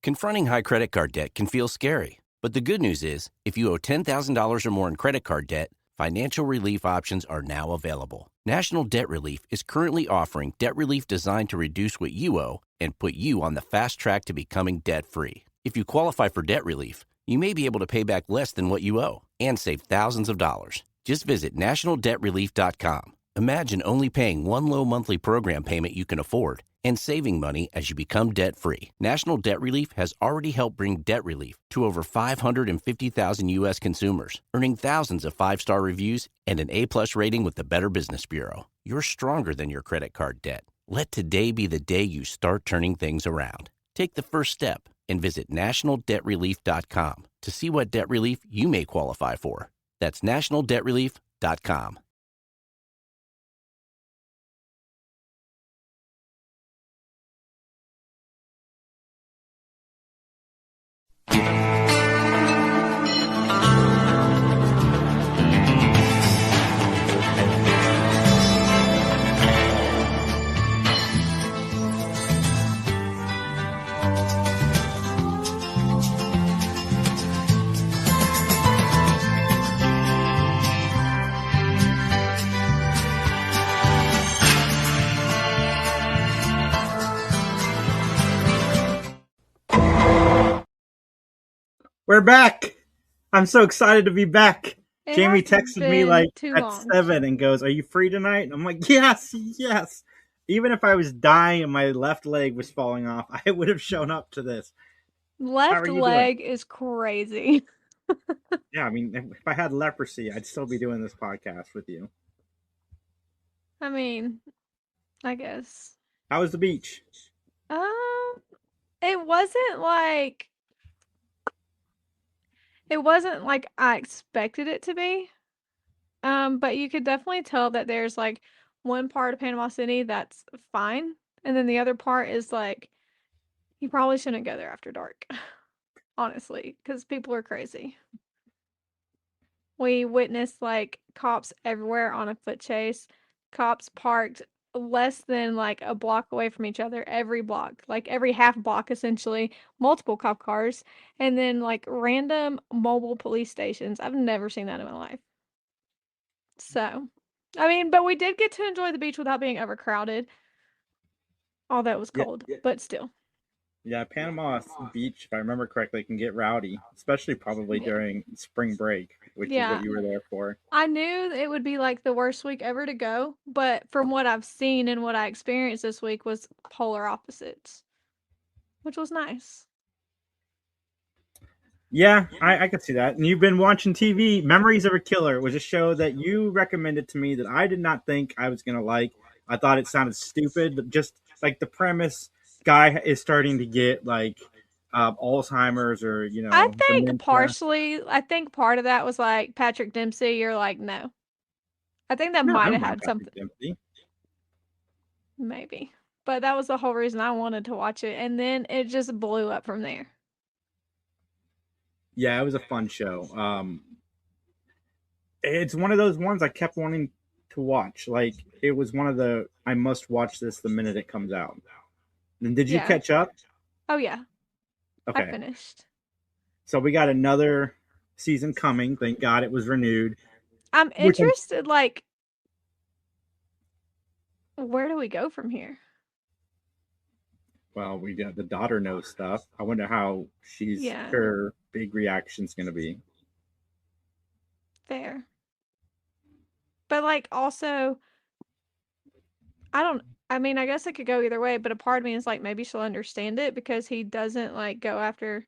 Confronting high credit card debt can feel scary, but the good news is, if you owe $10,000 or more in credit card debt, financial relief options are now available. National Debt Relief is currently offering debt relief designed to reduce what you owe and put you on the fast track to becoming debt-free. If you qualify for debt relief, you may be able to pay back less than what you owe and save thousands of dollars. Just visit nationaldebtrelief.com. Imagine only paying one low monthly program payment you can afford and saving money as you become debt-free. National Debt Relief has already helped bring debt relief to over 550,000 U.S. consumers, earning thousands of five-star reviews and an A-plus rating with the Better Business Bureau. You're stronger than your credit card debt. Let today be the day you start turning things around. Take the first step and visit nationaldebtrelief.com to see what debt relief you may qualify for. That's nationaldebtrelief.com. We're back. I'm so excited to be back. It Jayme hasn't texted me been like too at long. 7 and goes, "Are you free tonight?" And I'm like, yes. Even if I was dying and my left leg was falling off, I would have shown up to this. Left you doing? leg is crazy. Yeah, I mean, if I had leprosy, I'd still be doing this podcast with you. I mean, I guess. How was the beach? It wasn't like I expected it to be. But you could definitely tell that there's like one part of Panama City that's fine, and then the other part is like you probably shouldn't go there after dark. Honestly, because people are crazy. We witnessed like cops everywhere on a foot chase. Cops parked less than like a block away from each other, every block, like every half block essentially, multiple cop cars, and then like random mobile police stations. I've never seen that in my life. So, I mean, but we did get to enjoy the beach without being overcrowded. Although it was cold, but still. Yeah, Panama Beach, if I remember correctly, can get rowdy, especially probably during spring break, which is what you were there for. I knew it would be like the worst week ever to go, but from what I've seen and what I experienced this week was polar opposites, which was nice. Yeah, I could see that. And you've been watching TV. Memories of a Killer was a show that you recommended to me that I did not think I was going to like. I thought it sounded stupid, but just like the premise, guy is starting to get like Alzheimer's or, I think dementia. I think part of that was like Patrick Dempsey. You're like, no. I think that No, I might don't have mind had Patrick something. Dempsey. Maybe. But that was the whole reason I wanted to watch it. And then it just blew up from there. Yeah, it was a fun show. It's one of those ones I kept wanting to watch. Like, it was one of the I must watch this the minute it comes out. And did you catch up? Oh yeah. Okay. I finished. So we got another season coming. Thank God it was renewed. I'm interested, like, where do we go from here? Well, we got the daughter knows stuff. I wonder how her big reaction's going to be. Fair. But, like, also, I mean, I guess it could go either way, but a part of me is like, maybe she'll understand it because he doesn't, like, go after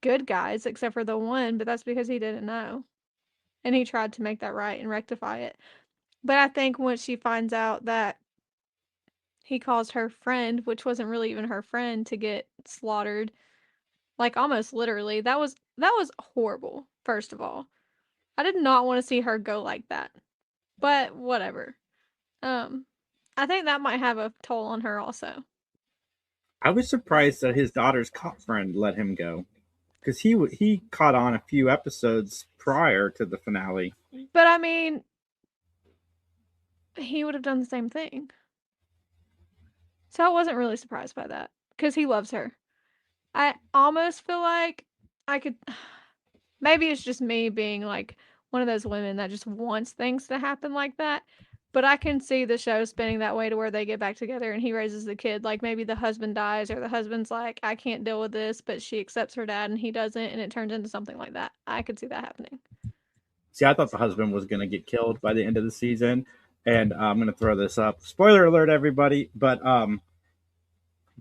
good guys except for the one, but that's because he didn't know. And he tried to make that right and rectify it. But I think once she finds out that he caused her friend, which wasn't really even her friend, to get slaughtered, like almost literally, that was horrible, first of all. I did not want to see her go like that. But whatever. I think that might have a toll on her also. I was surprised that his daughter's cop friend let him go. Because he caught on a few episodes prior to the finale. But I mean, he would have done the same thing. So I wasn't really surprised by that because he loves her. I almost feel like I could. Maybe it's just me being like one of those women that just wants things to happen like that. But I can see the show spinning that way to where they get back together and he raises the kid. Like maybe the husband dies or the husband's like, I can't deal with this, but she accepts her dad and he doesn't, and it turns into something like that. I could see that happening. See, I thought the husband was going to get killed by the end of the season, and I'm going to throw this up. Spoiler alert, everybody! But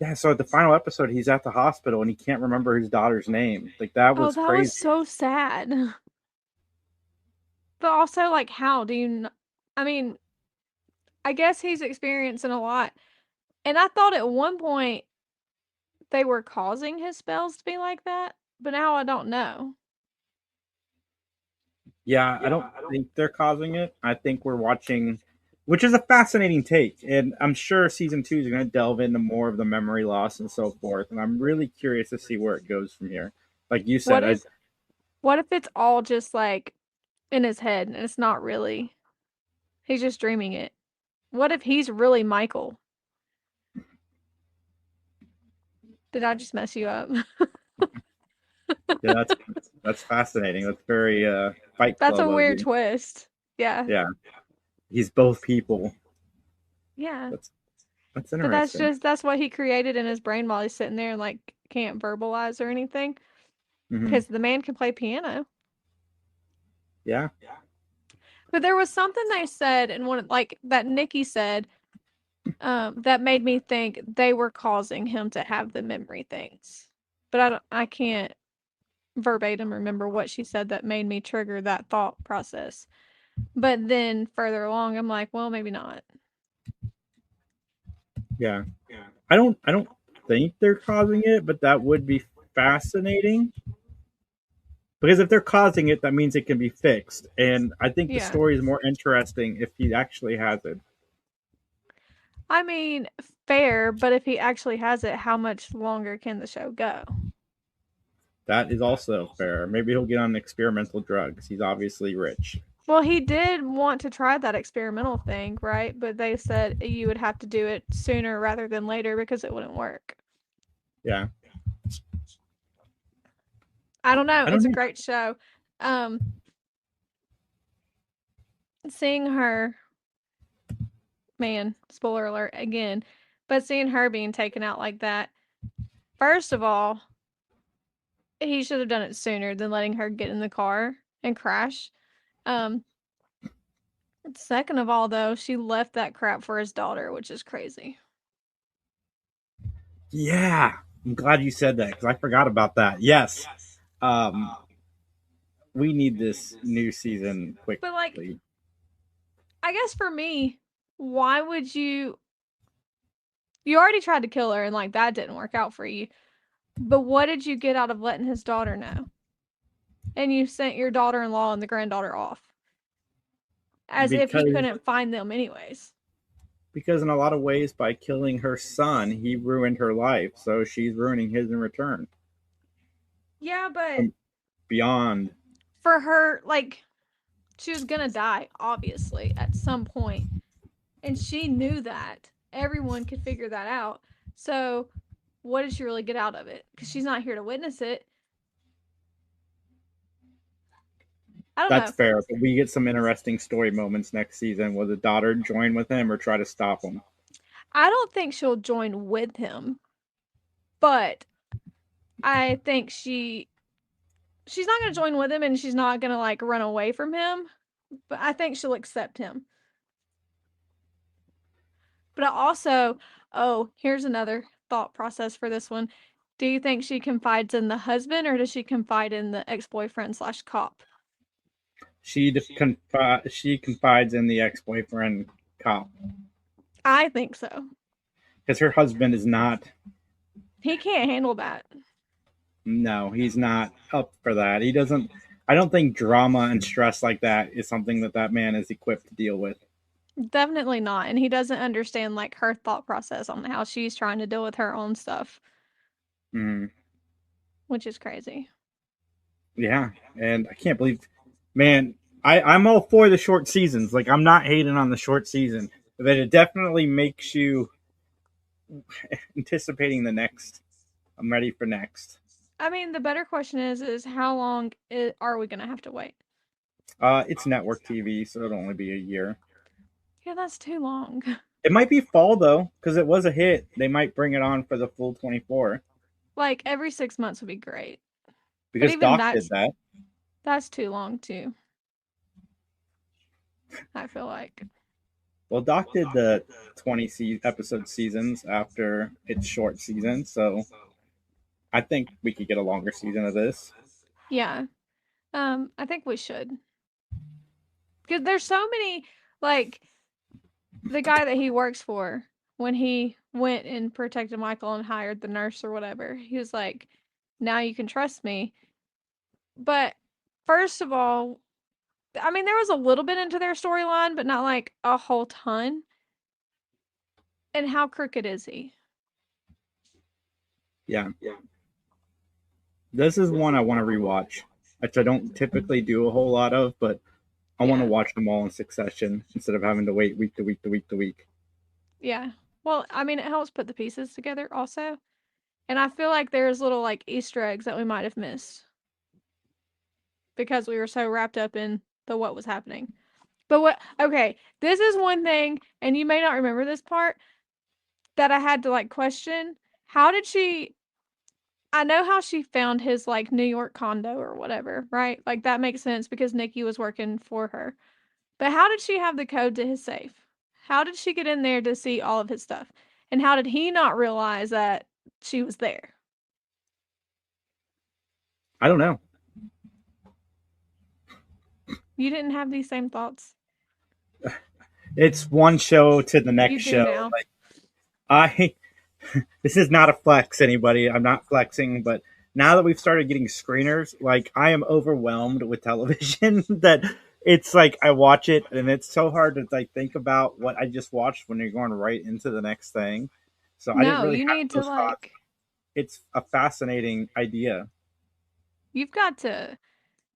yeah. So at the final episode, he's at the hospital and he can't remember his daughter's name. Like that Oh, was that was crazy. so sad. But also, like, how do you? I mean, I guess he's experiencing a lot. And I thought at one point they were causing his spells to be like that, but now I don't know. Yeah, I don't think they're causing it. I think we're watching, which is a fascinating take, and I'm sure season 2 is going to delve into more of the memory loss and so forth. And I'm really curious to see where it goes from here. Like you said, What if what if it's all just like in his head and it's not really he's just dreaming it? What if he's really Michael? Did I just mess you up? yeah, that's fascinating. That's very Fight That's a Club of weird you. twist. Yeah. Yeah, he's both people. Yeah. That's But interesting. that's what he created in his brain while he's sitting there and like can't verbalize or anything. Hmm. Because the man can play piano. Yeah, But there was something they said in one like that Nikki said, that made me think they were causing him to have the memory things. But I can't verbatim remember what she said that made me trigger that thought process. But then further along, I'm like, well, maybe not. yeah. I don't think they're causing it, but that would be fascinating. Because if they're causing it, that means it can be fixed. And I think the Yeah. story is more interesting if he actually has it. I mean, fair, but if he actually has it, how much longer can the show go? That is also fair. Maybe he'll get on experimental drugs. He's obviously rich. Well, he did want to try that experimental thing, right? But they said you would have to do it sooner rather than later because it wouldn't work. Yeah. I don't know. I don't It's a know. great show. Um, seeing her, man, spoiler alert again, but seeing her being taken out like that, first of all, he should have done it sooner than letting her get in the car and crash. Um, second of all, though, she left that crap for his daughter, which is crazy. Yeah. I'm glad you said that because I forgot about that. Yes. Um, we need this new season But like, quickly. I guess for me, why would you? You already tried to kill her, and like that didn't work out for you. But what did you get out of letting his daughter know? And you sent your daughter-in-law and the granddaughter off, as if he Because couldn't find them anyways. because in a lot of ways by killing her son, he ruined her life. So she's ruining his in return. Yeah, but Beyond. for her, like, she was gonna die, obviously, at some point. And she knew that. Everyone could figure that out. So, what did she really get out of it? Because she's not here to witness it. I don't That's know. fair, but we get some interesting story moments next season. Will the daughter join with him or try to stop him? I don't think she'll join with him, but I think she's not going to join with him and she's not going to like run away from him, but I think she'll accept him. But I also, oh, here's another thought process for this one. Do you think she confides in the husband or does she confide in the ex-boyfriend slash cop? She confides in the ex boyfriend cop I think so. because her husband is not. He can't handle that. No, he's not up for that. He doesn't. I don't think drama and stress like that is something that man is equipped to deal with. Definitely not. And he doesn't understand like her thought process on how she's trying to deal with her own stuff, Mm, which is crazy. yeah, and I can't believe, man. I'm all for the short seasons. Like I'm not hating on the short season, but it definitely makes you anticipating the next I'm ready for next. I mean, the better question is how long are we going to have to wait? It's network TV, so it'll only be a year. Yeah, that's too long. It might be fall though, because it was a hit. They might bring it on for the full 24. Like every 6 months would be great. But Because even Doc did that. that's too long too. I feel like. Well, Doc did the 20 episode seasons after its short season, so I think we could get a longer season of this. Yeah. I think we should. Because there's so many, like, the guy that he works for, when he went and protected Michael and hired the nurse or whatever, he was like, now you can trust me. But first of all, I mean, there was a little bit into their storyline, but not like a whole ton. And how crooked is he? Yeah. This is one I want to rewatch, which I don't typically do a whole lot of, but I want to watch them all in succession instead of having to wait week to week to week to week. Yeah. Well, I mean, it helps put the pieces together also. And I feel like there's little like Easter eggs that we might have missed because we were so wrapped up in the what was happening. But okay, this is one thing, and you may not remember this part, that I had to like question. How did she I know how she found his like New York condo or whatever, right? Like that makes sense because Nikki was working for her. But how did she have the code to his safe? How did she get in there to see all of his stuff? And how did he not realize that she was there? I don't know. You didn't have these same thoughts? It's one show to the next You do show. now. Like I this is not a flex, anybody. I'm not flexing, but now that we've started getting screeners, like I am overwhelmed with television that it's like I watch it and it's so hard to like think about what I just watched when you're going right into the next thing. So I didn't No, really you have need to those thoughts. like It's a fascinating idea. you've got to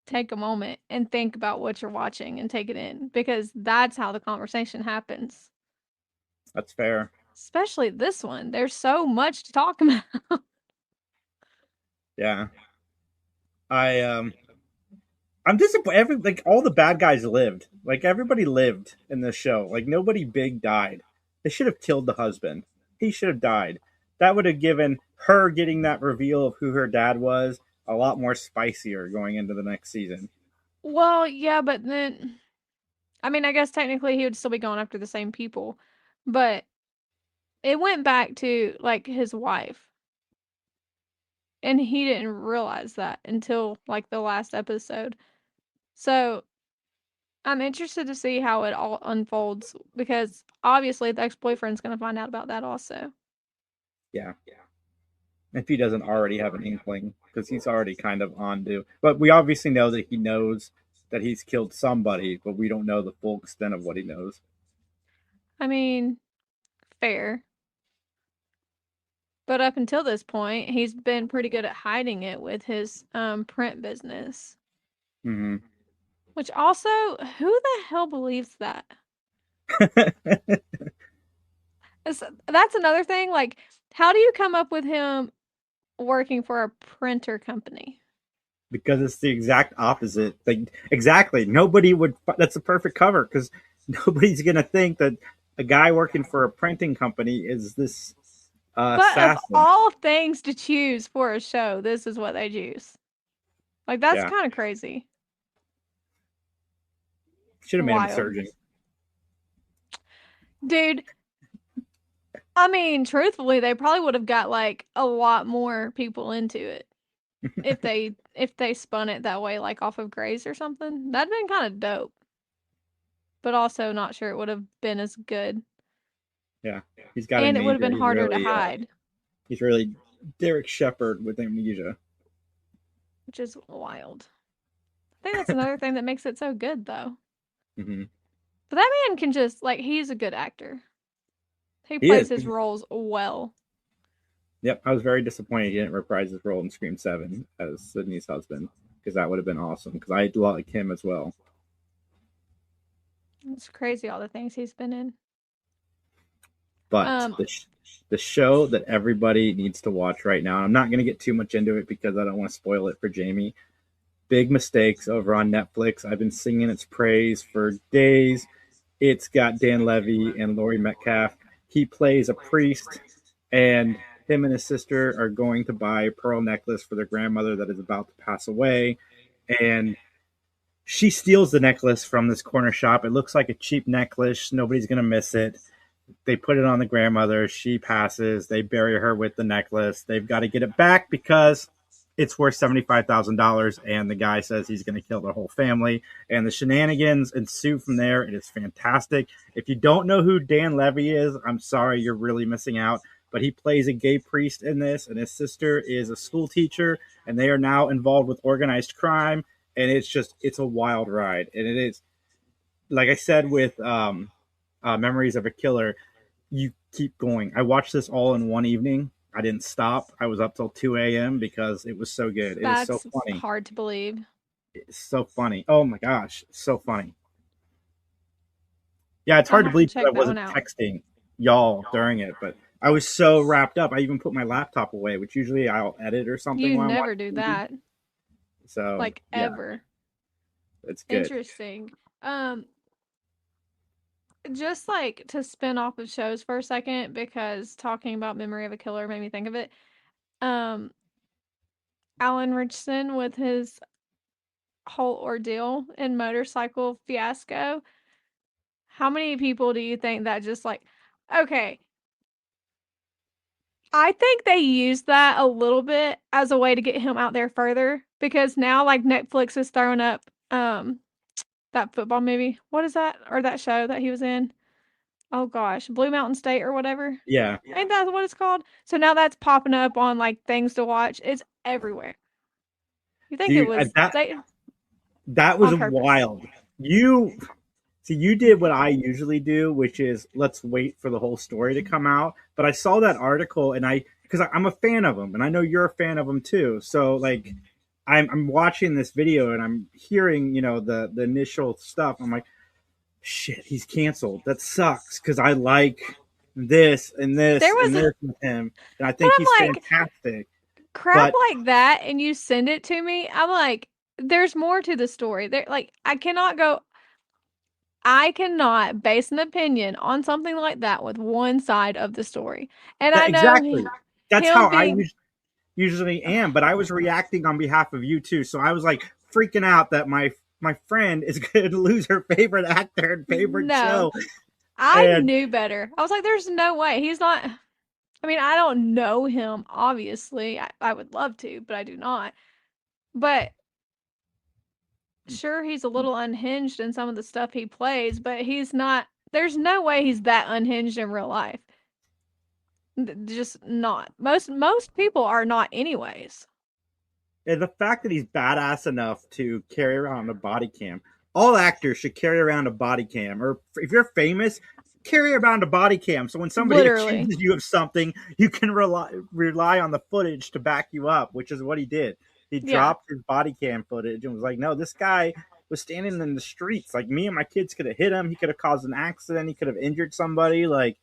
take a moment and think about what you're watching and take it in because that's how the conversation happens. That's fair. Especially this one. There's so much to talk about. Yeah. I I'm disappointed. Like all the bad guys lived. Like everybody lived in this show. Like nobody big died. They should have killed the husband. He should have died. That would have given her getting that reveal of who her dad was a lot more spicier going into the next season. Well, yeah, but then I mean, I guess technically he would still be going after the same people, but it went back to like his wife. And he didn't realize that until like the last episode. So I'm interested to see how it all unfolds because obviously the ex-boyfriend's going to find out about that also. Yeah. If he doesn't already have an inkling, because he's already kind of on to. But we obviously know that he knows that he's killed somebody, but we don't know the full extent of what he knows. I mean, fair. But up until this point, he's been pretty good at hiding it with his print business. Mm-hmm. Which also, who the hell believes that? That's another thing. Like, how do you come up with him working for a printer company? Because it's the exact opposite. Like exactly, nobody would. That's a perfect cover because nobody's gonna think that a guy working for a printing company is this But of assassin. all things to choose for a show, this is what they choose. Like, that's Yeah, kind of crazy. should have made him a Wild. surgeon. Dude, I mean, truthfully, they probably would have got like a lot more people into it if they spun it that way, like off of Grace or something. That'd been kind of dope. But also not sure it would have been as good. Yeah, he's got And it would have amnesia. been harder to hide, He's really Derek Shepard with amnesia. which is wild. I think that's another thing that makes it so good, though. Mm-hmm. But that man can just, like, he's a good actor. He He plays is. his roles well. Yep, I was very disappointed he didn't reprise his role in Scream 7 as Sydney's husband because that would have been awesome because I like him as well. It's crazy all the things he's been in. But Um, the show that everybody needs to watch right now, and I'm not going to get too much into it because I don't want to spoil it for Jayme. Big Mistakes over on Netflix. I've been singing its praise for days. It's got Dan Levy and Laurie Metcalf. He plays a priest, and him and his sister are going to buy a pearl necklace for their grandmother that is about to pass away. And she steals the necklace from this corner shop. It looks like a cheap necklace. Nobody's going to miss it. They put it on the grandmother. She passes. They bury her with the necklace. They've got to get it back because it's worth $75,000. And the guy says he's going to kill their whole family. And the shenanigans ensue from there. It is fantastic. If you don't know who Dan Levy is, I'm sorry, you're really missing out. But he plays a gay priest in this, and his sister is a school teacher, and they are now involved with organized crime. And it's a wild ride. And it is, like I said, with Memories of a Killer, you keep going. I watched this all in one evening. I didn't stop. I was up till 2 a.m. because it was so good. It is so that's funny. hard to believe. It's so funny. Oh my gosh, so funny. Yeah, it's I'll hard to have to believe check that I that wasn't one out. texting y'all during it, but I was so wrapped up. I even put my laptop away, which usually I'll edit or something You while I'm never watching do TV. that, So like yeah, ever. it's good. Interesting. Just like to spin off of shows for a second, because talking about Memory of a Killer made me think of it. Um, Alan Richardson with his whole ordeal and motorcycle fiasco. How many people do you think that just like, okay, I think they used that a little bit as a way to get him out there further, because now like Netflix is throwing up that football movie. What is that? Or that show that he was in? Oh gosh, Blue Mountain State or whatever. Yeah, Ain't that what it's called? So now that's popping up on like things to watch. It's everywhere. You think it dude, was they that was on purpose? wild. You See, you did what I usually do, which is let's wait for the whole story to come out. But I saw that article, and because I'm a fan of him, and I know you're a fan of him too. So like, I'm watching this video and I'm hearing the initial stuff. I'm like, shit, he's canceled. That sucks because I like this and There this and was, this with him, and I but think he's I'm like, fantastic. crap But like that, and you send it to me. I'm like, there's more to the story. There, like, I cannot base an opinion on something like that with one side of the story. And I know exactly, that's him how I being, usually am, but I was reacting on behalf of you too. So I was like freaking out that my friend is going to lose her favorite actor and favorite no, show. I And knew better. I was like, there's no way. He's not, I mean, I don't know him, obviously. I would love to, but I do not. But sure, he's a little unhinged in some of the stuff he plays, but he's not, there's no way he's that unhinged in real life. Just not. Most people are not anyways. the fact that he's badass enough to carry around a body cam, all actors should carry around a body cam, or if you're famous, carry around a body cam. So when somebody Literally. accuses you of something, you can rely on the footage to back you up, which is what he did. He Yeah. dropped his body cam footage and was like, no, this guy was standing in the streets. Like, me and my kids could have hit him. He could have caused an accident. He could have injured somebody. Like,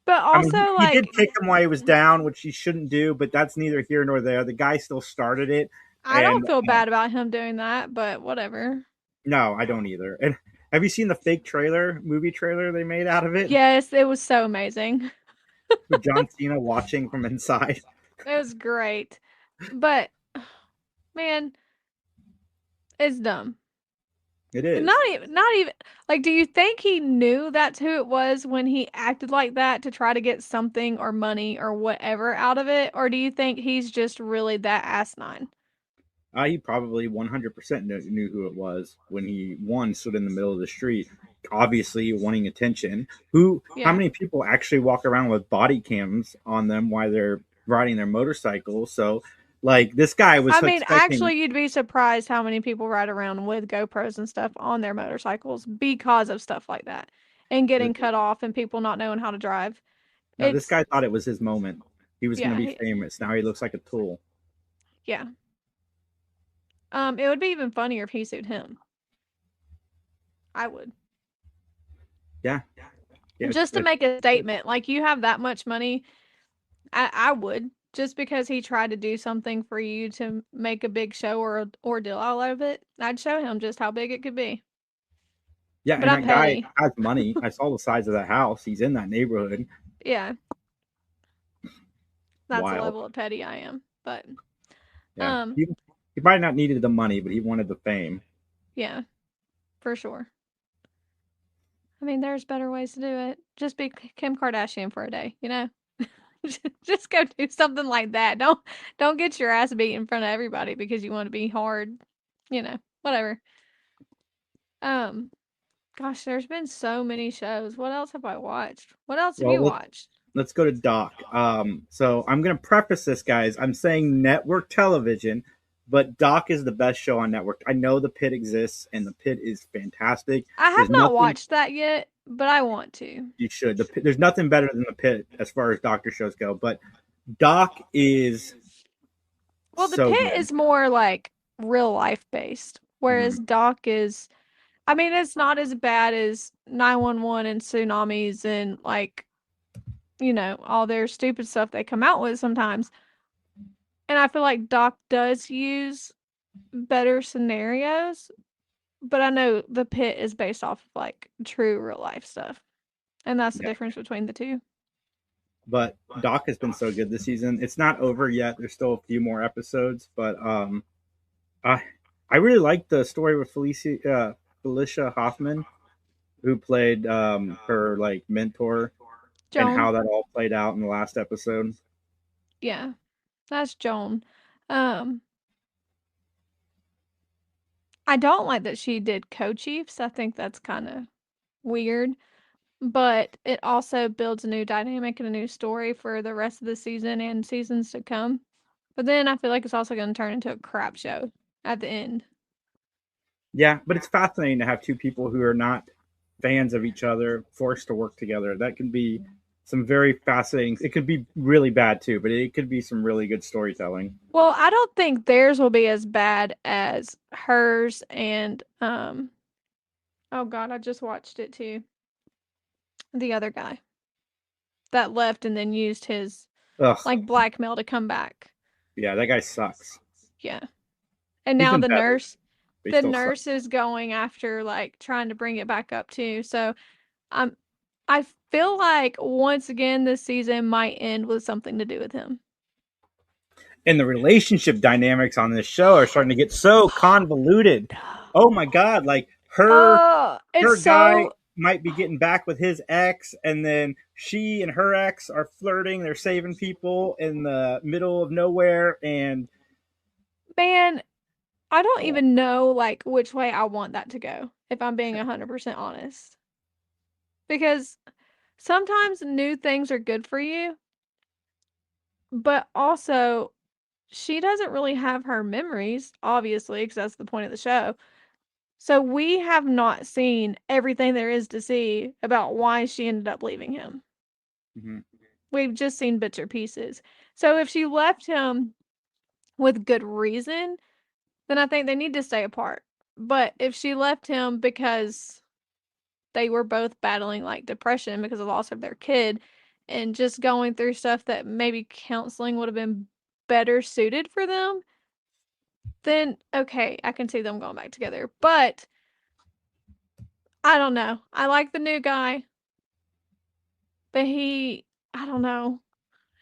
But I mean, also he did like kick him while he was down, which he shouldn't do, but that's neither here nor there. The guy still started it. I And don't feel bad about him doing that, but whatever. no, I don't either. And have you seen the fake movie trailer they made out of it Yes, it was so amazing. with John Cena watching from inside? It was great. But man, it's dumb. It is. Not even like, do you think he knew that's who it was when he acted like that to try to get something or money or whatever out of it? Or do you think he's just really that asinine? He probably 100% knew who it was when he, one, stood in the middle of the street, obviously wanting attention. How Yeah. many people actually walk around with body cams on them while they're riding their motorcycle? So, like, this guy was I mean, expecting. actually, you'd be surprised how many people ride around with GoPros and stuff on their motorcycles because of stuff like that and getting cut off and people not knowing how to drive. No, this It's, guy thought it was his moment. He was going to yeah, be famous. Now he looks like a tool. yeah. It would be even funnier if he sued him. I would. Yeah, Yeah, just to make a statement. Like, you have that much money, I would. Just because he tried to do something for you to make a big show or ordeal out of it, I'd show him just how big it could be. yeah, But and I'm that guy petty. has money. I saw the size of that house. He's in that neighborhood. Yeah, that's the Wild. level of petty I am. But Yeah, um, he might not needed the money, but he wanted the fame. yeah, for sure. I mean, there's better ways to do it. Just be Kim Kardashian for a day, you know? Just go do something like that. Don't get your ass beat in front of everybody because you want to be hard, whatever. Um, gosh, there's been so many shows. What else have I watched? What else have Well, you watched? let's go to Doc. So I'm going to preface this, guys. I'm saying network television, but Doc is the best show on network. I know The Pit exists, and The Pit is fantastic. I have There's not nothing watched that yet, but I want to. you should. There's nothing better than The Pit as far as doctor shows go, but Doc is Well, The so Pit good. is more like real life based, whereas Mhm. Doc is, I mean, it's not as bad as 911 and tsunamis and like, all their stupid stuff they come out with sometimes. And I feel like Doc does use better scenarios, but I know The Pit is based off of like true real life stuff. And that's the Yeah, difference between the two. but Doc has been so good this season. It's not over yet. There's still a few more episodes, but I I really liked the story with Felicia Hoffman, who played her like mentor, and Joan, how that all played out in the last episode. yeah, that's Joan. Um, I don't like that she did co-chiefs. I think that's kind of weird, but it also builds a new dynamic and a new story for the rest of the season and seasons to come. But then I feel like it's also going to turn into a crap show at the end. Yeah, but it's fascinating to have two people who are not fans of each other forced to work together. That can be some very fascinating. It could be really bad too, but it could be some really good storytelling. Well, I don't think theirs will be as bad as hers and oh god, I just watched it too. The other guy that left and then used his Ugh, like blackmail to come back. yeah, that guy sucks. Yeah. And He's now been the better, nurse but he the still sucks. nurse is going after like trying to bring it back up too. So I'm I feel like once again this season might end with something to do with him. And the relationship dynamics on this show are starting to get so convoluted. Oh my god, like Oh, it's her guy so might be getting back with his ex, and then she and her ex are flirting. They're saving people in the middle of nowhere, and man, I don't even know like which way I want that to go, if I'm being 100% honest. Because sometimes new things are good for you, but also she doesn't really have her memories, obviously, because that's the point of the show. So we have not seen everything there is to see about why she ended up leaving him. Mhm. We've just seen bits or pieces. So if she left him with good reason, then I think they need to stay apart. But if she left him because they were both battling like depression because of the loss of their kid and just going through stuff that maybe counseling would have been better suited for them, then okay, I can see them going back together. But I don't know. I like the new guy, but I don't know.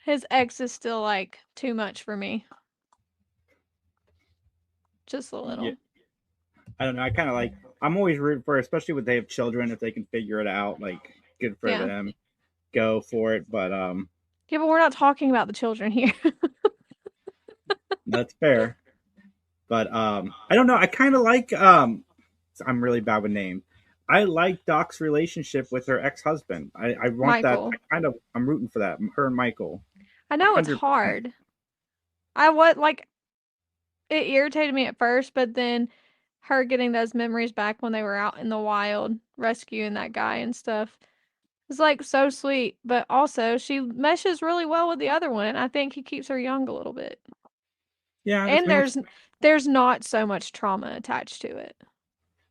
His ex is still like too much for me. Just a Yeah, little. I don't know. I kind of like. I'm always rooting for, especially when they have children, if they can figure it out. Like, good for Yeah. them. Go for it. But Yeah, but we're not talking about the children here. that's fair. But I don't know. I kind of like. I'm really bad with names. I like Doc's relationship with her ex husband. I want that. Michael. I'm rooting for that. Her and Michael. I A know it's hundred percent. hard. I what like it irritated me at first, but then her getting those memories back when they were out in the wild rescuing that guy and stuff is like so sweet. But also she meshes really well with the other one, and I think he keeps her young a little bit. Yeah, that's And maybe. there's not so much trauma attached to it.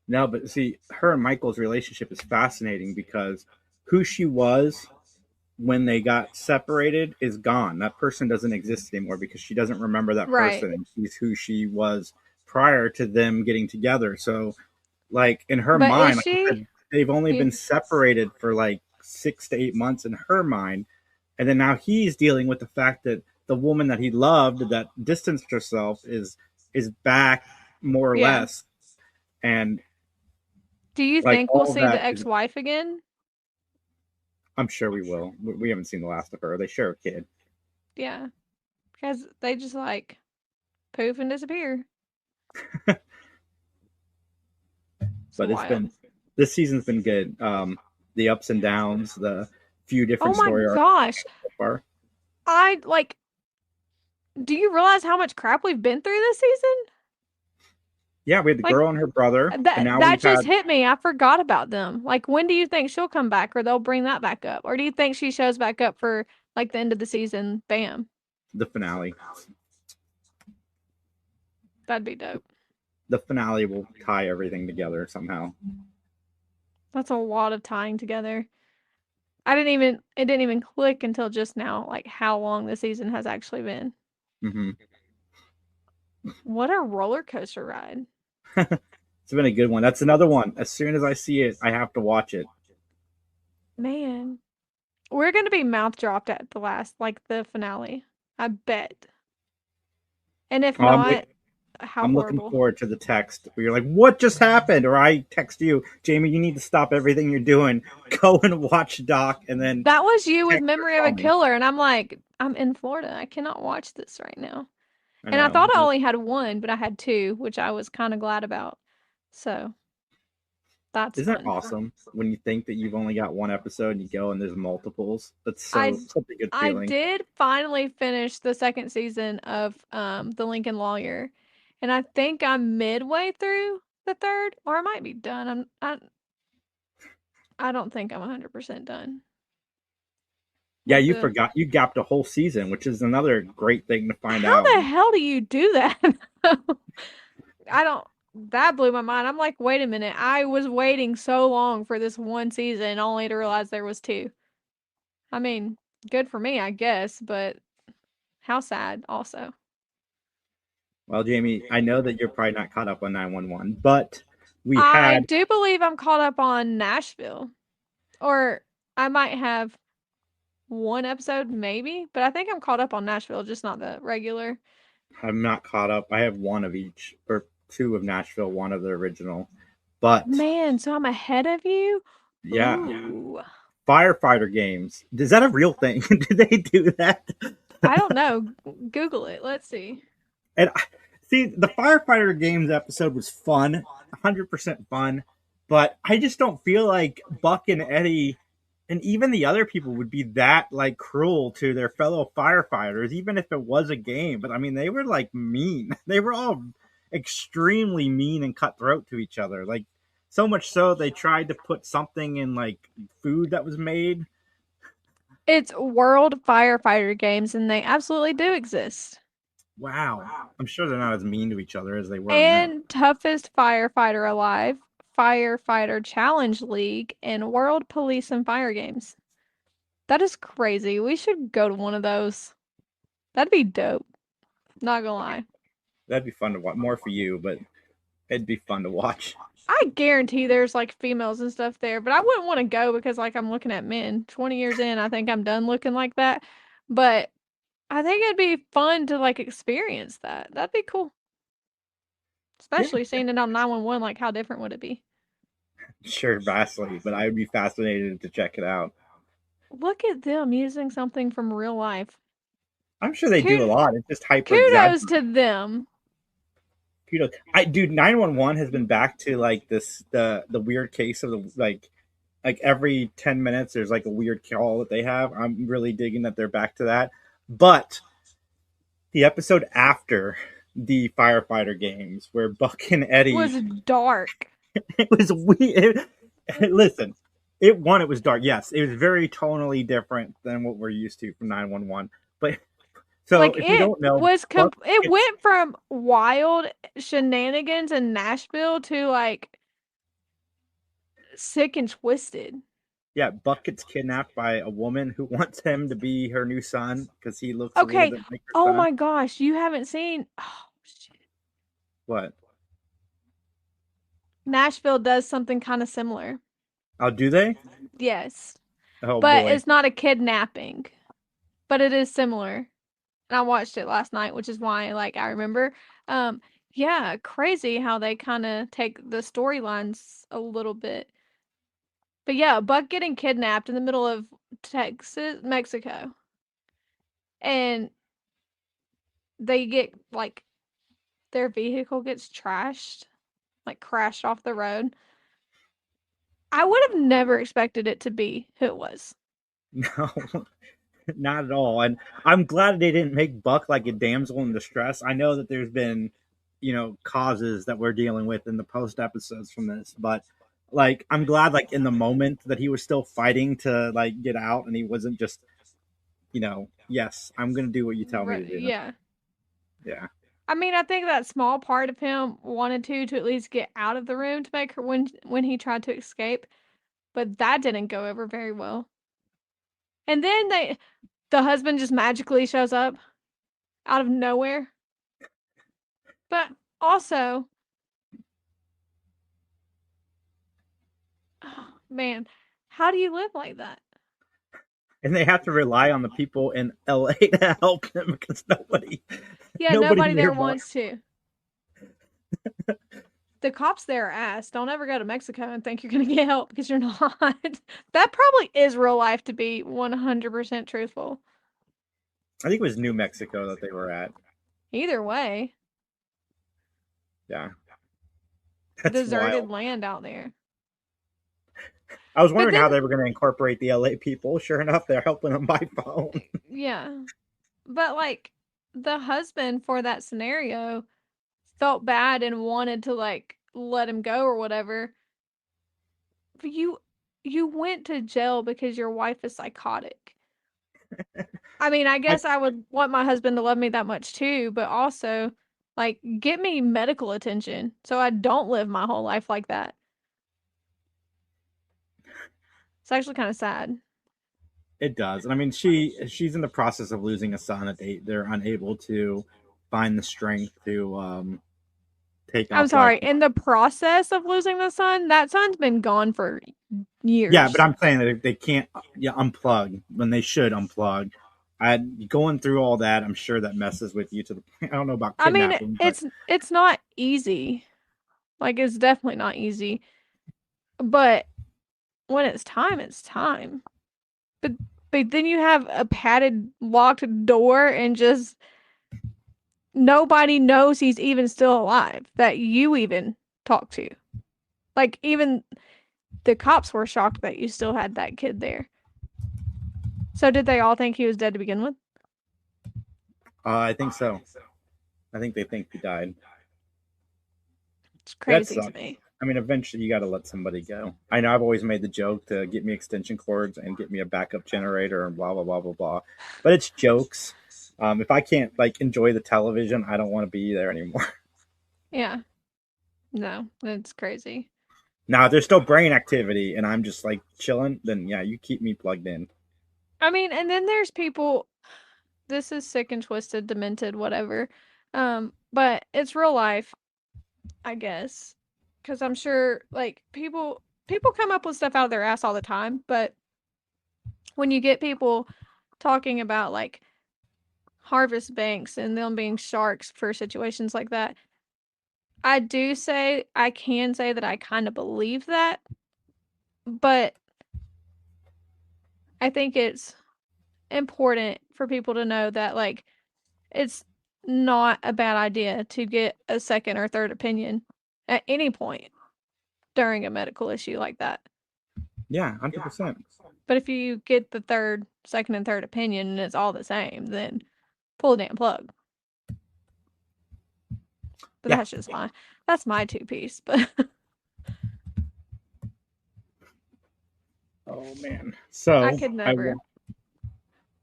No, but see, her and Michael's relationship is fascinating because who she was when they got separated is gone. That person doesn't exist anymore because she doesn't remember that Right. person, and she's who she was prior to them getting together. So, like in her But is mind, like I she? said, they've only You, been separated for like 6 to 8 months in her mind, and then now he's dealing with the fact that the woman that he loved that distanced herself is back more or yeah. less, and Do you like think we'll all of see the that is. ex-wife again? I'm sure we will. We haven't seen the last of her. They share a kid. Yeah, because they just like poof and disappear. It's But it's wild. been this season's been good. The ups and downs, the few Oh different my story arcs gosh. so far. I like, do you realize how much crap we've been through this season? Yeah, we had the Like, girl and her brother, and now that we've just had hit me. I forgot about them. Like, when do you think she'll come back or they'll bring that back up? Or do you think she shows back up for like the end of the season? Bam. the finale. That'd be dope. The finale will tie everything together somehow. That's a lot of tying together. It didn't even click until just now, like how long the season has actually been. Hmm. What a roller coaster ride. It's been a good one. That's another one. As soon as I see it, I have to watch it. Man. We're gonna be mouth dropped at the last, like the finale. I bet. And if Oh, I'm, not, how I'm looking horrible. forward to the text where you're like, "What just happened?" Or I text you, "Jayme, you need to stop everything you're doing. Go and watch Doc, and then That was you with text or Memory of call a me." Killer, and I'm like, I'm in Florida. I cannot watch this right now. I And I know. thought I only had one, but I had two, which I was kind of glad about. So that's Isn't it fun. awesome when you think that you've only got one episode and you go and there's multiples? That's I such a good I feeling. did finally finish the second season of The Lincoln Lawyer, and I think I'm midway through the third, or I might be done. I don't think I'm 100% done Yeah, with you the. forgot you gapped a whole season, which is another great thing to find How out. the hell do you do that? I don't. That blew my mind. I'm like, wait a minute. I was waiting so long for this one season only to realize there was two. I mean, good for me, I guess, but how sad also. Well, Jayme, I know that you're probably not caught up on 911, but we I had do believe I'm caught up on Nashville. Or I might have one episode maybe, but I think I'm caught up on Nashville, just not the regular. I'm not caught up. I have one of each, or two of Nashville, one of the original. But Man, so I'm ahead of you? yeah, Ooh. firefighter games. Is that a real thing? Do they do that? I don't know. Google it. Let's see. And see, the firefighter games episode was fun, 100% fun, but I just don't feel like Buck and Eddie and even the other people would be that like cruel to their fellow firefighters, even if it was a game. But I mean, they were like mean. They were all extremely mean and cutthroat to each other. Like so much so they tried to put something in like food that was made. It's World Firefighter Games, and they absolutely do exist. Wow. I'm sure they're not as mean to each other as they were in that. And Toughest Firefighter Alive, Firefighter Challenge League, and World Police and Fire Games. That is crazy. We should go to one of those. That'd be dope. Not gonna lie. That'd be fun to watch. More for you, but it'd be fun to watch. I guarantee there's like females and stuff there, but I wouldn't want to go because like I'm looking at men. 20 years in, I think I'm done looking like that. But I think it'd be fun to like experience that. That'd be cool. Yeah, Especially seeing it on 911, like how different would it be? sure, vastly, but I would be fascinated to check it out. Look at them using something from real life. I'm sure they do a Kud- lot. It's just hyper Kudos exaggerated. to them. Kudos. I dude, 911 has been back to like this the weird case of the like every 10 minutes there's like a weird call that they have. I'm really digging that they're back to that. But the episode after the firefighter games where Buck and Eddie Was dark. it was weird. Listen, it was dark. Yes, it was very tonally different than what we're used to from 911. But so Like if you don't know, Buck it gets went from wild shenanigans in Nashville to like sick and twisted. Yeah, Buck gets kidnapped by a woman who wants him to be her new son because he looks a little Okay. bit like her Oh son. my gosh, you haven't seen. Oh shit. What? Nashville does something kind of similar. Oh, do they? Yes, Oh but boy. it's not a kidnapping, but it is similar. And I watched it last night, which is why like I remember. Um, yeah, crazy how they kind of take the storylines a little bit. But yeah, Buck getting kidnapped in the middle of Mexico, and they get like their vehicle gets trashed, like crashed off the road. I would have never expected it to be who it was. No, not at all. And I'm glad they didn't make Buck like a damsel in distress. I know that there's been, causes that we're dealing with in the post episodes from this, but like I'm glad like in the moment that he was still fighting to like get out and he wasn't just, yes, I'm gonna do what you tell me to Right, do. yeah. Yeah. I mean, I think that small part of him wanted to at least get out of the room to make her when he tried to escape, but that didn't go over very well. And then the husband just magically shows up out of nowhere. But also, oh, man, how do you live like that? And they have to rely on the people in LA to help them because Yeah, nobody nobody there nearby. wants to. The cops there are ass. Don't ever go to Mexico and think you're going to get help because you're not. That probably is real life, to be 100% truthful. I think it was New Mexico that they were at. Either way, Yeah. That's deserted wild. land out there. I was But wondering then, how they were going to incorporate the LA people. Sure enough, they're helping them by phone. yeah. But like the husband for that scenario felt bad and wanted to like let him go or whatever. But you went to jail because your wife is psychotic. I mean, I I, guess I would want my husband to love me that much too, but also like get me medical attention so I don't live my whole life like that. It's actually kind of sad. it does. And I mean, she's in the process of losing a son that they're unable to find the strength to take I'm off life. sorry, in the process of losing the son, that son's been gone for Yeah, but years. I'm saying that they can't unplug when they should unplug. I going through all that. I'm sure that messes with you to the point. I don't know about I mean, kidnapping, but it's not easy. Like it's definitely not easy. But when it's time, it's time. But but then you have a padded locked door and just nobody knows he's even still alive that you even talk to. Like even the cops were shocked that you still had that kid there. So did they all think he was dead to begin with? I think so. I think they think he died. It's That crazy to sucks. me. I mean, eventually you got to let somebody go. I know I've always made the joke to get me extension cords and get me a backup generator and blah blah blah blah blah. But it's jokes. If I can't like enjoy the television, I don't want to be there anymore. Yeah. No, it's crazy. Now, if there's still brain activity and I'm just like chilling, then yeah, you keep me plugged in. I mean, and then there's people, this is sick and twisted, demented, whatever. But it's real life, I guess. Because I'm sure like people come up with stuff out of their ass all the time, but when you get people talking about like harvest banks and them being sharks for situations like that, I can say that I kind of believe that, but I think it's important for people to know that like it's not a bad idea to get a second or third opinion at any point during a medical issue like that. Yeah, 100%. But if you get the second and third opinion and it's all the same, then pull the damn plug. But Yeah. that's my two piece. But Oh man. I So could never.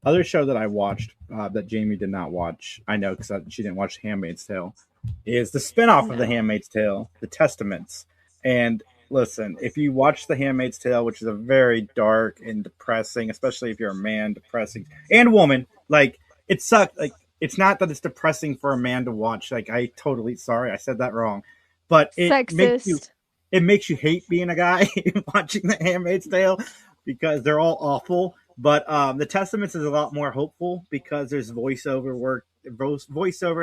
other show that I watched that Jayme did not watch. I know because she didn't watch *Handmaid's Tale*. Is the spinoff of *The No. Handmaid's Tale*, *The Testaments*, and listen, if you watch The Handmaid's Tale, which is a very dark and depressing, especially if you're a man, depressing and woman, like it sucks. Like it's not that it's depressing for a man to watch. Like I totally sorry, I said that wrong, but Sexist. it makes you hate being a guy watching The Handmaid's Tale because they're all awful. But the Testaments is a lot more hopeful because there's voiceover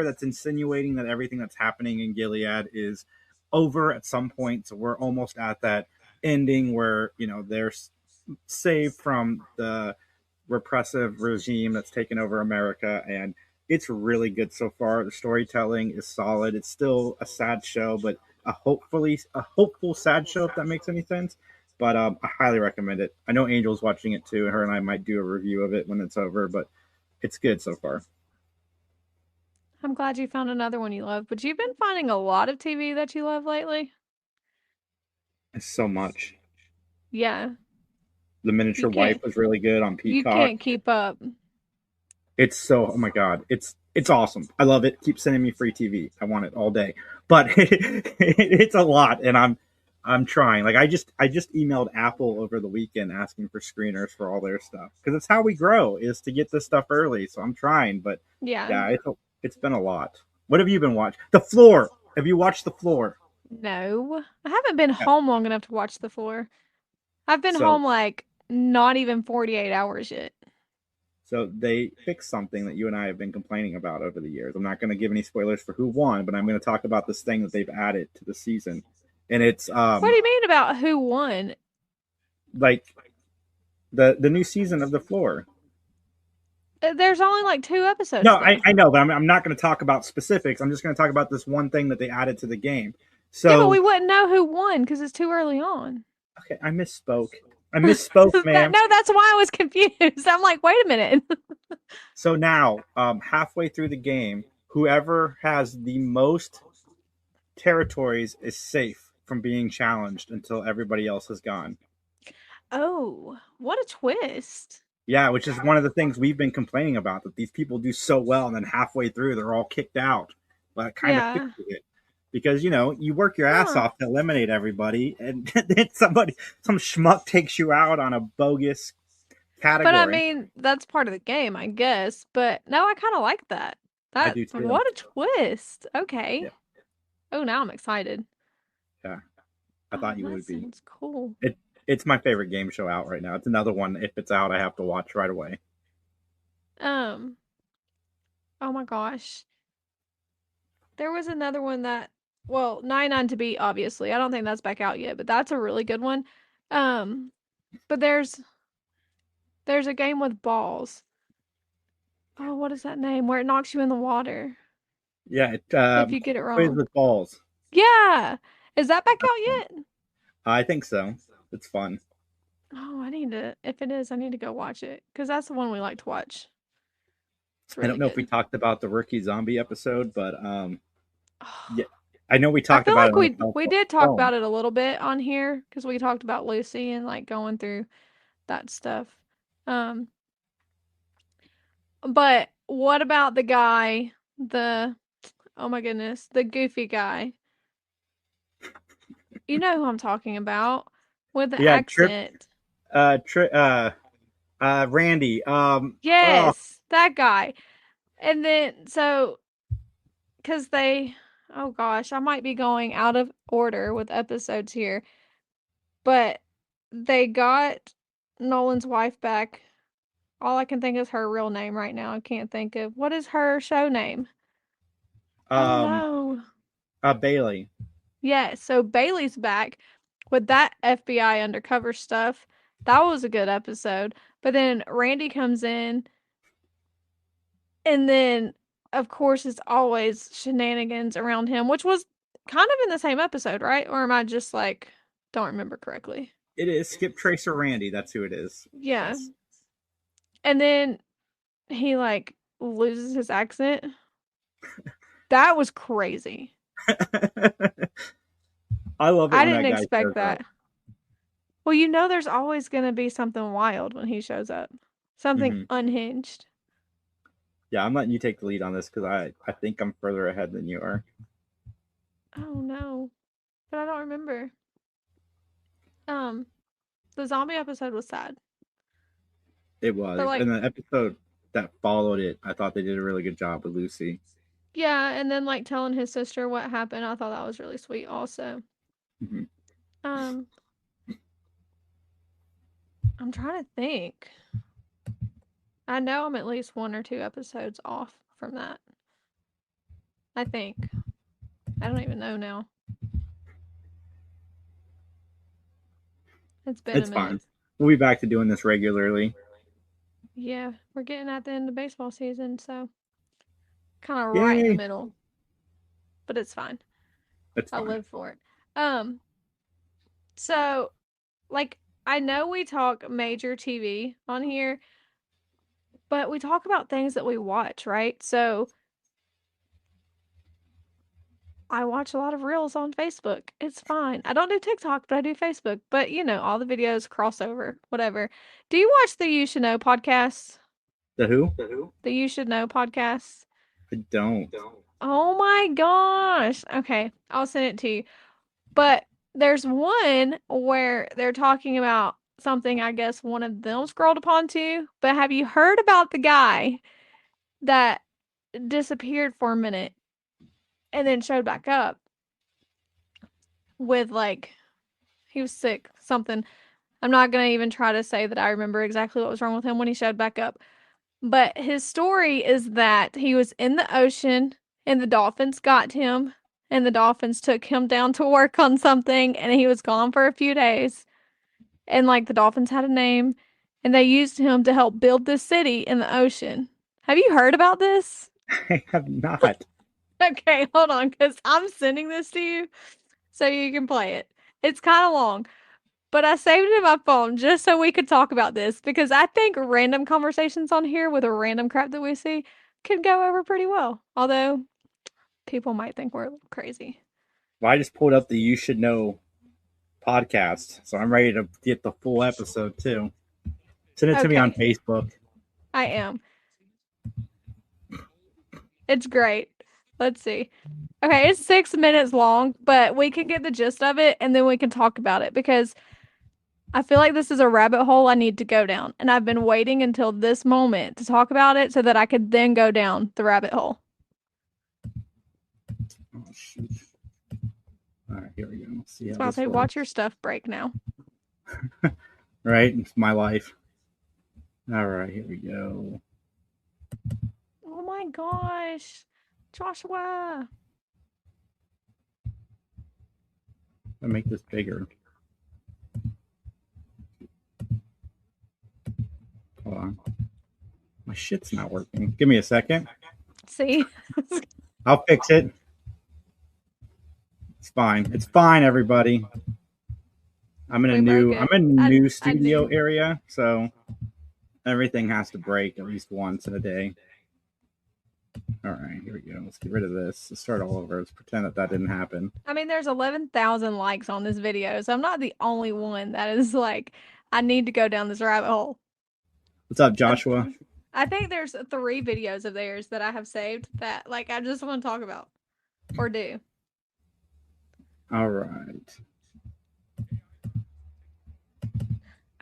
that's insinuating that everything that's happening in Gilead is over at some point. So we're almost at that ending where they're saved from the repressive regime that's taken over America, and it's really good so far. The storytelling is solid. It's still a sad show, but a hopeful sad show, if that makes any sense. But I highly recommend it. I know Angel's watching it too. Her and I might do a review of it when it's over, but it's good so far. I'm glad you found another one you love, but you've been finding a lot of TV that you love lately. It's so much. Yeah, The you Miniature Wife can't was really good on you Peacock. can't keep up. It's so, oh my god, it's awesome. I love it. Keep sending me free TV. I want it all day. But it's a lot, and I'm trying. Like I just emailed Apple over the weekend asking for screeners for all their stuff because it's how we grow is to get this stuff early. So I'm trying, but Yeah. yeah, it's been a lot. What have you been watching? The Floor. Have you watched The Floor? No, I haven't been Yeah. home long enough to watch The Floor. I've been So home like not even 48 hours yet. So they fixed something that you and I have been complaining about over the years. I'm not going to give any spoilers for who won, but I'm going to talk about this thing that they've added to the season, and it's What do you mean about who won? like the new season of The Floor. There's only like 2 episodes No, though. I know, but I'm not going to talk about specifics. I'm just going to talk about this one thing that they added to the game. Yeah, but So we wouldn't know who won because it's too early on. okay, I misspoke. I misspoke, ma'am. No, that's why I was confused. I'm like, wait a minute. So now, halfway through the game, whoever has the most territories is safe from being challenged until everybody else is gone. Oh, what a twist. Yeah, which is one of the things we've been complaining about, that these people do so well and then halfway through they're all kicked out. But it kind of Yeah. fixes it. Because, you work your ass Huh. off to eliminate everybody, and then some schmuck takes you out on a bogus category. But I mean, that's part of the game, I guess. But no, I kind of like that. I do too. What a twist. Okay. Yeah. Oh, now I'm excited. Yeah. I thought you that would be. sounds cool. It's my favorite game show out right now. It's another one. If it's out, I have to watch right away. Oh my gosh. There was another one that, well, 99 to Beat, obviously. I don't think that's back out yet, but that's a really good one. But there's a game with balls. Oh, what is that name? Where it knocks you in the water Yeah, if you get it Quiz wrong. with balls. Yeah. Is that back out yet? I think so. It's fun. Oh, if it is, I need to go watch it because that's the one we like to watch. It's I really don't know if we good. talked about the rookie zombie episode, but Oh, yeah, I know we I talked feel about like it on we the did talk phone. about it a little bit on here because we talked about Lucy and like going through that stuff. Um, but what about the guy, oh my goodness, the goofy guy? You know who I'm talking about with the Yeah, accent. Randy. Yes, that guy. And then because oh gosh, I might be going out of order with episodes here, but they got Nolan's wife back. All I can think is her real name right now. I can't think of what is her show name. Oh um, no. Bailey. Yeah, so Bailey's back with that FBI undercover stuff. That was a good episode. But then Randy comes in, and then of course it's always shenanigans around him, which was kind of in the same episode, right? Or am I just like don't remember correctly? It is Skip Tracer Randy. That's who it is. Yeah. Yes. And then he like loses his accent. That was crazy. I love it I when didn't that guy expect shows up. that. Well, there's always going to be something wild when he shows up. Something Mhm. unhinged. Yeah, I'm letting you take the lead on this because I think I'm further ahead than you are. Oh no. But I don't remember. The zombie episode was sad. It was. But, like, And the episode that followed it, I thought they did a really good job with Lucy. yeah, and then like telling his sister what happened, I thought that was really sweet also. Mm-hmm. I'm trying to think. I know I'm at least 1 or 2 episodes off from that. I think. I don't even know now. It's been a minute. Fine. We'll be back to doing this regularly. Yeah, we're getting at the end of baseball season, so kind of right in the middle. But it's fine. I'll live for it. So, like, I know we talk major TV on here, but we talk about things that we watch, right? So, I watch a lot of reels on Facebook. It's fine. I don't do TikTok, but I do Facebook. But, all the videos crossover, whatever. Do you watch the You Should Know podcasts? The who? The You Should Know podcasts? I don't. Oh my gosh. Okay, I'll send it to you. But there's one where they're talking about something I guess one of them scrolled upon too. But have you heard about the guy that disappeared for a minute and then showed back up with he was sick, something. I'm not going to even try to say that I remember exactly what was wrong with him when he showed back up. But his story is that he was in the ocean and the dolphins got him and the dolphins took him down to work on something and he was gone for a few days. And the dolphins had a name and they used him to help build this city in the ocean. Have you heard about this? I have not. Okay, hold on, because I'm sending this to you so you can play it. It's kind of long, but I saved it in my phone just so we could talk about this because I think random conversations on here with a random crap that we see could go over pretty well. Although people might think we're a little crazy. Well, I just pulled up the You Should Know podcast, so I'm ready to get the full episode too. Send it to me on Facebook. I am. It's great. Let's see. Okay, it's 6 minutes long, but we can get the gist of it and then we can talk about it because I feel like this is a rabbit hole I need to go down. And I've been waiting until this moment to talk about it so that I could then go down the rabbit hole. Oh, shoot. All right, here we go. Let's see how So I'll say, watch your stuff break now. Right? It's my life. All right, here we go. Oh my gosh. Joshua. I'll make this bigger. Hold on. My shit's not working. Give me a second. See? I'll fix it. It's fine. It's fine, everybody. I'm in a new studio area, so everything has to break at least once in a day. All right, here we go. Let's get rid of this. Let's start all over. Let's pretend that didn't happen. I mean, there's 11,000 likes on this video, so I'm not the only one that is like, I need to go down this rabbit hole. What's up, Joshua? I think there's 3 videos of theirs that I have saved that I just want to talk about or do. All right.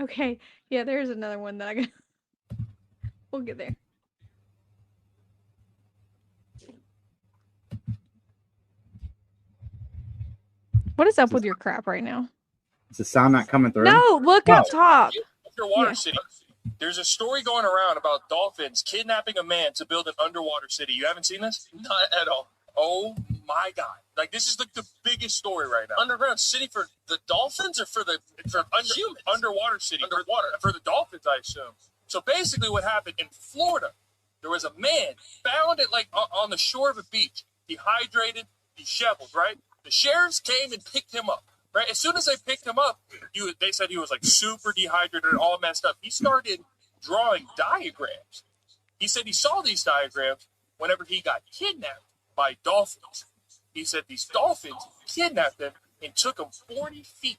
Okay. Yeah, there's another one that I got. We'll get there. What is up with your crap right now? Is the sound not coming through? No, look up top. Underwater city. There's a story going around about dolphins kidnapping a man to build an underwater city. You haven't seen this? Not at all. Oh my God. This is the biggest story right now. Underground city for the dolphins or for humans? Underwater city. Underwater. For the dolphins, I assume. So basically what happened in Florida, there was a man found at on the shore of a beach, dehydrated, disheveled, right? The sheriffs came and picked him up. Right, as soon as they picked him up, they said he was super dehydrated and all messed up. He started drawing diagrams. He said he saw these diagrams whenever he got kidnapped by dolphins. He said these dolphins kidnapped him and took him 40 feet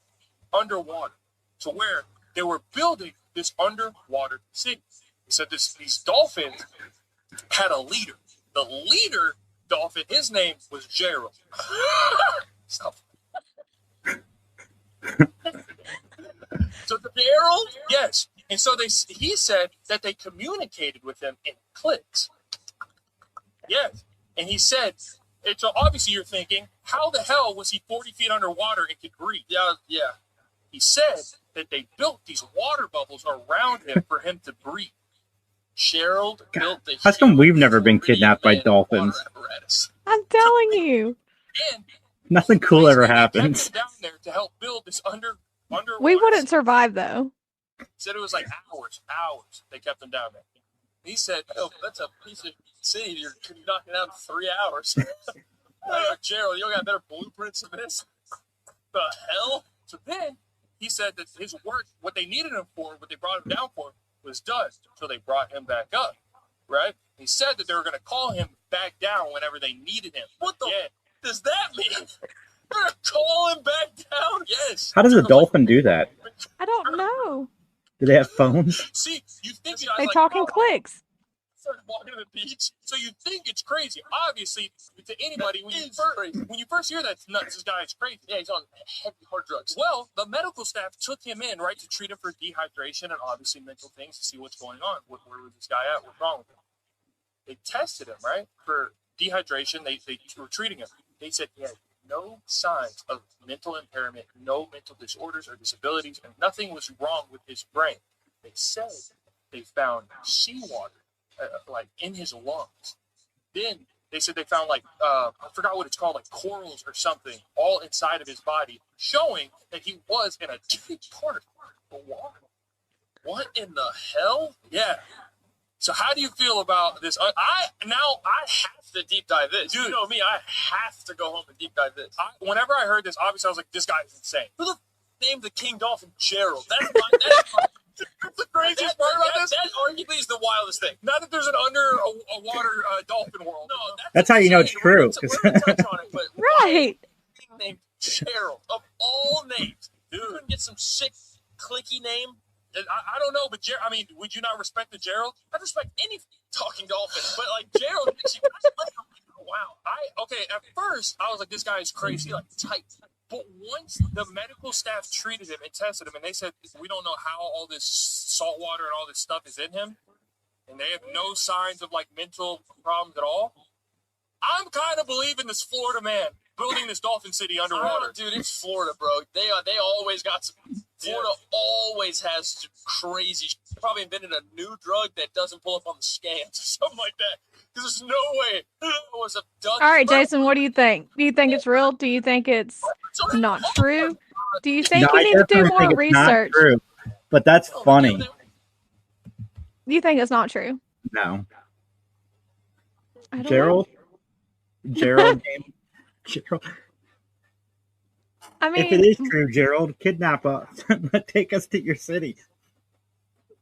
underwater to where they were building this underwater city. He said these dolphins had a leader. The leader dolphin, his name was Gerald. Stop. Yes. And so he said that they communicated with him in clicks. Yes. And he said, so obviously you're thinking, how the hell was he 40 feet underwater and could breathe? Yeah. He said that they built these water bubbles around him for him to breathe. Gerald built the. How come we've never been kidnapped by dolphins? I'm telling you. And nothing cool ever happens. Down there to help build this underwater. We wouldn't survive though. Said it was like hours. They kept him down there. He said, "Oh, that's a piece of city you're knocking out in 3 hours." Gerald, you got better blueprints than this? The hell? So then he said that his work, what they needed him for, what they brought him down for, was done. So they brought him back up, right? He said that they were going to call him back down whenever they needed him. What the does that mean? They're going to call him back down? Yes. How does a dolphin do that? I don't know. Do they have phones? See, you think they talk in clicks. Started walking to the beach, so you think it's crazy. Obviously, to anybody, when you first hear that, it's nuts. This guy is crazy. Yeah, he's on heavy hard drugs. Well, the medical staff took him in, right, to treat him for dehydration and obviously mental things to see what's going on. Where was this guy at? What's wrong with him? They tested him, right, for dehydration. They were treating him. They said he had no signs of mental impairment, no mental disorders or disabilities, and nothing was wrong with his brain. They said they found seawater. Like in his lungs. Then they said they found I forgot what it's called, like corals or something, all inside of his body, showing that he was in a deep part of the water. What in the hell? Yeah. So how do you feel about this? I have to deep dive this. Dude, you know me, I have to go home and deep dive this. Whenever I heard this, obviously I was like, this guy is insane. Who the named the king dolphin Gerald? That's the craziest part about this. That arguably is the wildest thing. Not that there's an underwater dolphin world. No, that's how you know it's true. We're going to touch on it, but right. Named Gerald of all names, dude. You couldn't get some sick clicky name. I don't know, but I mean, would you not respect the Gerald? I respect any talking dolphin, but like Gerald, wow. At first I was like, this guy is crazy, like tight. But once the medical staff treated him and tested him, and they said, we don't know how all this salt water and all this stuff is in him, and they have no signs of like mental problems at all, I'm kind of believing this Florida man building this dolphin city underwater. Dude, it's Florida, bro. They always got some. Florida always has some crazy. They probably invented a new drug that doesn't pull up on the scans or something like that. Because there's no way it was a duck. All right, Jason, what do you think? Do you think it's real? Do you think it's not true? Do you think you need to do more research? Not true, but that's funny. Do you think it's not true? No. Gerald. I mean, if it is true, Gerald, kidnap us. Take us to your city.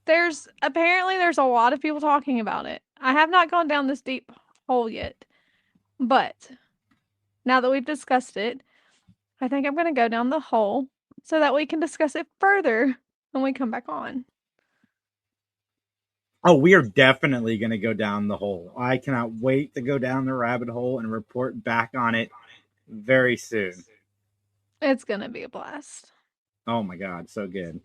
There's a lot of people talking about it. I have not gone down this deep hole yet, but now that we've discussed it, I think I'm going to go down the hole so that we can discuss it further when we come back on. Oh, we are definitely going to go down the hole. I cannot wait to go down the rabbit hole and report back on it very soon. It's going to be a blast. Oh my God, so good.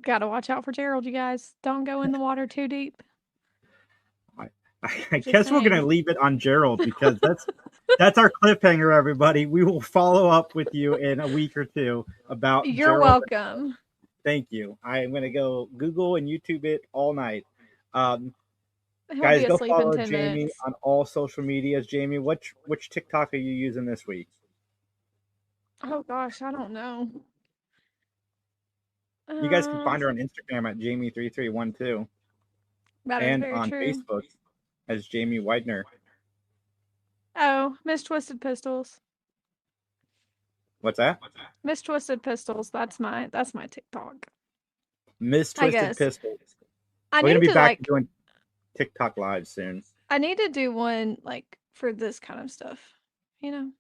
Gotta watch out for Gerald, you guys. Don't go in the water too deep. I guess we're going to leave it on Gerald because that's our cliffhanger, everybody. We will follow up with you in a week or two about You're Gerald. welcome. Thank you. I am going to go Google and YouTube it all night. He'll Guys, be go asleep in follow 10 Jayme minutes. on all social medias. Jayme, which TikTok are you using this week? Oh gosh, I don't know. You guys can find her on Instagram at Jayme3312 and on true. Facebook as Jayme Widener. Oh, Miss Twisted Pistols. What's that? Miss Twisted Pistols. That's my TikTok. Miss Twisted Pistols. We're gonna be back doing TikTok live soon. I need to do one like for this kind of stuff, you know.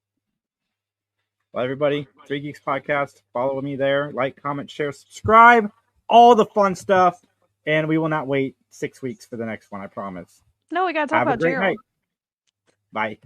Well, everybody, 3 Geeks Podcast. Follow me there. Like, comment, share, subscribe. All the fun stuff. And we will not wait 6 weeks for the next one, I promise. No, we got to talk Have about a great Gerald. night. Bye.